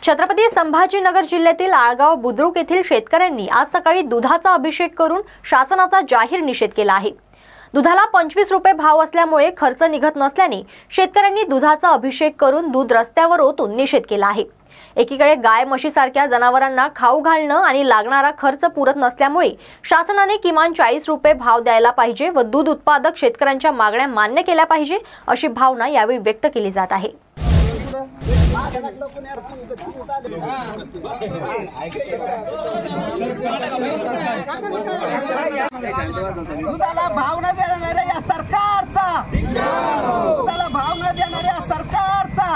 छत्रपती संभाजीनगर जिल्ह्यातील आळगाव बुद्रुक येथील शेतकऱ्यांनी आज सकाळी दुधाचा अभिषेक करून शासनाचा जाहीर निषेध केला आहे। दुधाला 25 रुपये भाव असल्यामुळे खर्च निघत नसल्याने शेतकऱ्यांनी दुधाचा अभिषेक करून दूध रस्त्यावर ओतून निषेध केला आहे। एकीकडे गाय म्हशीसारख्या जनावरांना खाऊ घालणं आणि लागणारा खर्च पुरत नसल्यामुळे शासनाने किमान 40 रुपये भाव द्यायला पाहिजे व दूध उत्पादक शेतकऱ्यांच्या मागण्या मान्य केल्या पाहिजे अशी भावना यावेळी व्यक्त केली जात आहे। दुधाला भाव न देणाऱ्या या सरकारचा, दुधाला भाव न देणाऱ्या सरकारचा,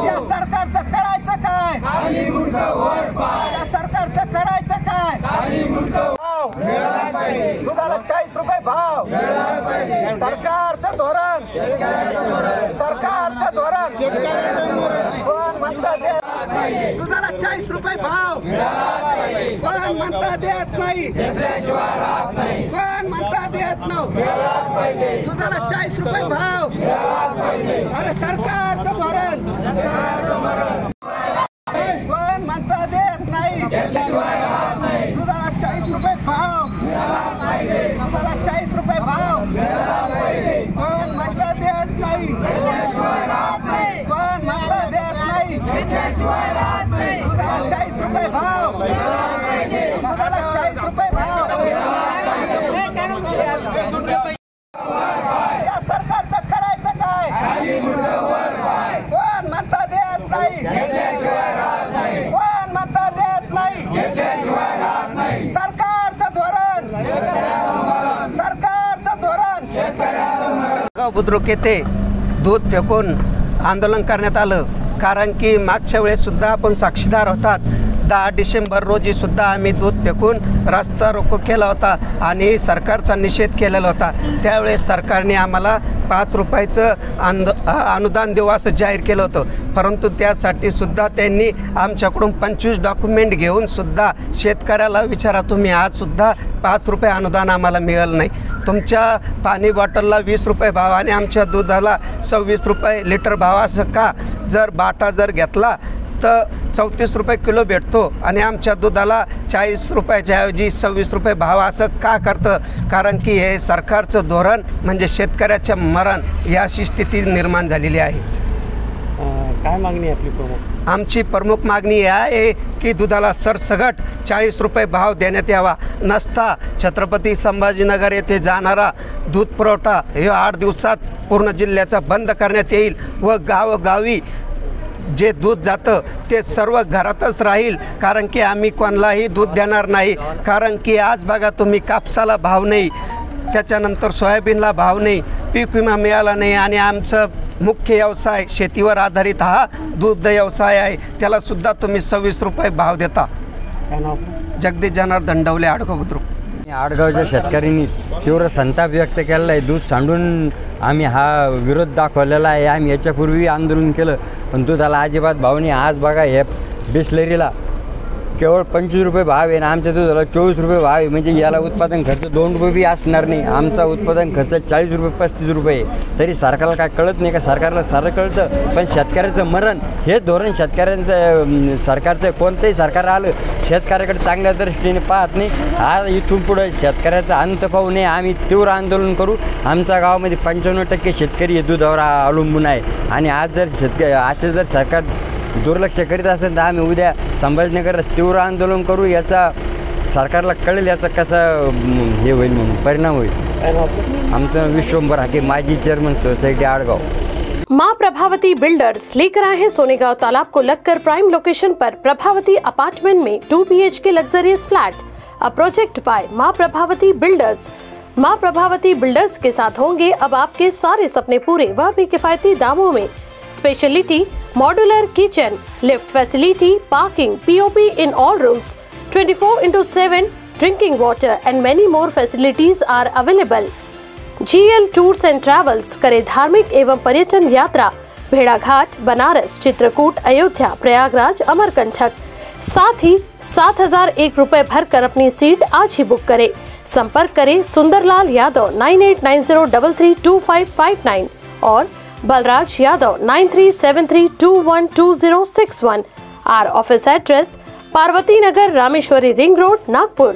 या सरकारचं करायचं काय, या सरकारचं करायचं काय, दुधाला 40 रुपये भाव, सरकारचं धोरण, सरकारचं धोरण कोण म्हणतात दुधाला 40 रुपये भाव, कोण म्हणतात देत नाही, कोण म्हणतात देत नाही, दुधाला 40 रुपये भाव, अरे सरकारचं धोरण कोण म्हणतात देत नाही, दुधाला 40 रुपये भाव, दुधाला 40 रुपये भाव, कोण म्हणतात देत नाही, कोण म्हणतात देत नाही, दुधाला 40 रुपये भाव, दुधाला 40 रुपये भाव, या सरकारचं करायचं काय, कोण म्हणता देत नाही, कोण म्हणता देत नाही, सरकारचं धोरण, सरकारचं धोरण। बुद्रुक येथे दूध फेकून आंदोलन करण्यात आलं, कारण की मागच्या वेळेस सुद्धा आपण साक्षीदार होतात। 10 डिसेंबर रोजी सुद्धा आम्ही दूध फेकून रस्ता रोको केला होता आणि सरकारचा निषेध केलेला होता। त्यावेळेस सरकारने आम्हाला 5 रुपयाचं अनुदान देऊ असं जाहीर केलं होतं, परंतु त्यासाठी सुद्धा त्यांनी आमच्याकडून 25 डॉक्युमेंट घेऊन सुद्धा शेतकऱ्याला विचारा तुम्ही, आज सुद्धा 5 रुपये अनुदान आम्हाला मिळालं नाही। तुमच्या पाणी बॉटलला 20 रुपये भाव आणि आमच्या दुधाला 26 रुपये लिटर भाव, असं का? जर बाटा जर घेतला तर 34 रुपये किलो भेटतो आणि आमच्या दुधाला 40 रुपयाच्या ऐवजी 26 रुपये भाव, असं का करतं? कारण की हे सरकारचं धोरण म्हणजे शेतकऱ्याचं मरण, याची स्थिती निर्माण झालेली आहे। काय मागणी आहे आपली प्रमुख? आमची प्रमुख मागणी आहे की दुधाला सरसगट 40 रुपये भाव देण्यात यावा, नसता छत्रपती संभाजीनगर येथे जाणारा दूध पुरवठा हे 8 दिवसात पूर्ण जिल्ह्याचा बंद करण्यात येईल व गावोगावी जे दूध जातं ते सर्व घरातच राहील, कारण की आम्ही कोणालाही दूध देणार नाही। कारण की आज बघा तुम्ही, कापसाला भाव नाही, त्याच्यानंतर सोयाबीनला भाव नाही, पीक विमा मिळाला नाही आणि आमचं मुख्य व्यवसाय शेतीवर आधारित हा दूध व्यवसाय आहे, त्याला सुद्धा तुम्ही 26 रुपये भाव देता। काय नाव? जगदीश जनार्दन ढवले, आडगाव बुद्रुक। आडगावच्या शेतकऱ्यांनी तीव्र संताप व्यक्त केलेला आहे। दूध सांडून आम्ही हा विरोध दाखवलेला आहे। आम्ही याच्यापूर्वी आंदोलन केलं पण दुधाला अजिबात भाव नाही। आज बघा हे बिस्लरीला केवळ 25 रुपये भाव आहे ना, आमच्या दुधाला 24 रुपये भाव आहे, म्हणजे याला उत्पादन खर्च 2 रुपये बी असणार नाही। आमचा उत्पादन खर्च 40 रुपये 35 रुपये, तरी सरकारला काय कळत नाही का? सरकारला सारं कळतं, पण शेतकऱ्याचं मरण हेच धोरण शेतकऱ्यांचं, सरकारचं कोणतंही सरकार आलं शेतकऱ्याकडे चांगल्या दृष्टीने पाहत नाही। आज इथून पुढे शेतकऱ्याचा अंत पाहू नये, आम्ही तीव्र आंदोलन करू। आमच्या गावामध्ये 95% शेतकरी हे दुधावर अवलंबून आहे आणि आज जर असे जर सरकार दुर्लक्ष करीत असेल तर आम्ही उद्या संभाजीनगरात तीव्र आंदोलन करू। याचा सरकारला कळेल याचा कसा हे होईल, म्हणून परिणाम होईल। आमचं विश्वंभर हाके, माजी चेयरमन सोसाइटी आड़गांव। माँ प्रभावती बिल्डर्स लेकर आए हैं सोनेगांव तालाब को लगकर प्राइम लोकेशन पर प्रभावती अपार्टमेंट में 2 BHK luxurious flat. A project by माँ प्रभावती बिल्डर्स। माँ प्रभावती बिल्डर्स के साथ होंगे अब आपके सारे सपने पूरे, वह भी किफायती दामों में। Speciality modular kitchen, lift facility, parking, POP in all rooms, 24/7 drinking water and many more facilities are available। GL tours end travels करे धार्मिक एवं पर्यटन यात्रा भेड़ाघाट, बनारस, चित्रकूट, अयोध्या, प्रयागराज, अमरकंटक। साथ ही 7001 रुपए भर कर अपनी सीट आज ही बुक करें। संपर्क करें सुंदरलाल यादव 9890332559 और Balraj Yadav 9373212061। Our office address: Parvati Nagar, Rameshwari Ring Road, Nagpur.